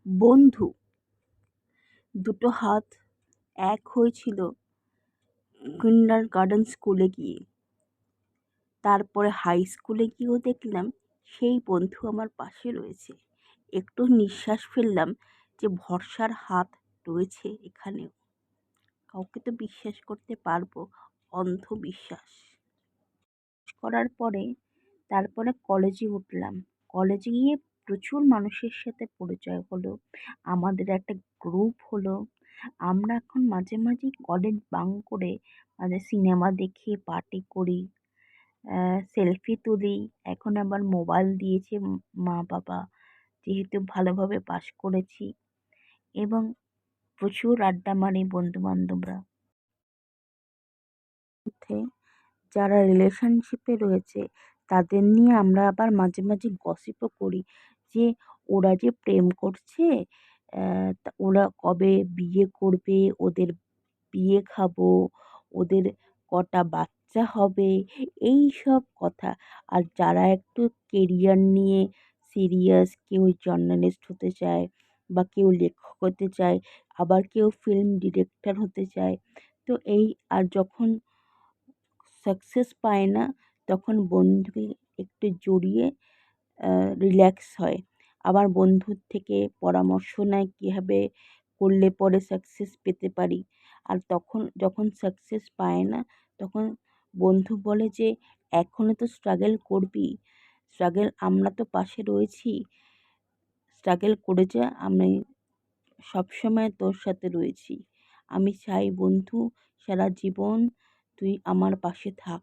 বন্ধু দুটো হাত এক হয়েছিল কিন্ডারগার্টেন স্কুলে গিয়ে। তারপরে হাই স্কুলে গিয়েও দেখলাম সেই বন্ধু আমার পাশে রয়েছে। একটু নিঃশ্বাস ফেললাম যে ভরসার হাত রয়েছে এখানেও। কাউকে তো বিশ্বাস করতে পারবো, অন্ধবিশ্বাস করার পরে তারপরে কলেজে উঠলাম। কলেজে গিয়ে প্রচুর মানুষের সাথে পরিচয় হলো, আমাদের একটা গ্রুপ হলো। আমরা এখন মাঝে মাঝেই কলেজ বাঙ্ক করে সিনেমা দেখি, পার্টি করি, সেলফি তুলি। এখন আবার মোবাইল দিয়েছে মা বাবা, যেহেতু ভালোভাবে পাশ করেছি, এবং প্রচুর আড্ডা মারি বন্ধু বান্ধবরা মধ্যে। যারা রিলেশনশিপে রয়েছে তাদের নিয়ে আমরা আবার মাঝে মাঝে গসিপও করি যে ওরা যে প্রেম করছে, ওরা কবে বিয়ে করবে, ওদের বিয়ে খাবো, ওদের কটা বাচ্চা হবে, এই সব কথা। আর যারা একটু কেরিয়ার নিয়ে সিরিয়াস, কেউ জার্নালিস্ট হতে চায় বা কেউ লেখক হতে চায়, আবার কেউ ফিল্ম ডিরেক্টর হতে চায়। তো এই, আর যখন সাকসেস পায় না তখন বন্ধুকে একটু জড়িয়ে রিল্যাক্স হয়। আবার বন্ধুর থেকে পরামর্শ নেয় কীভাবে করলে পরে সাকসেস পেতে পারি। আর তখন যখন সাকসেস পায় না তখন বন্ধু বলে যে এখনও তো স্ট্রাগল করবি, স্ট্রাগল আমরা তো পাশে রয়েছি, স্ট্রাগল করে যা, আমি সবসময় তোর সাথে রয়েছি। আমি চাই বন্ধু সারা জীবন তুই আমার পাশে থাক।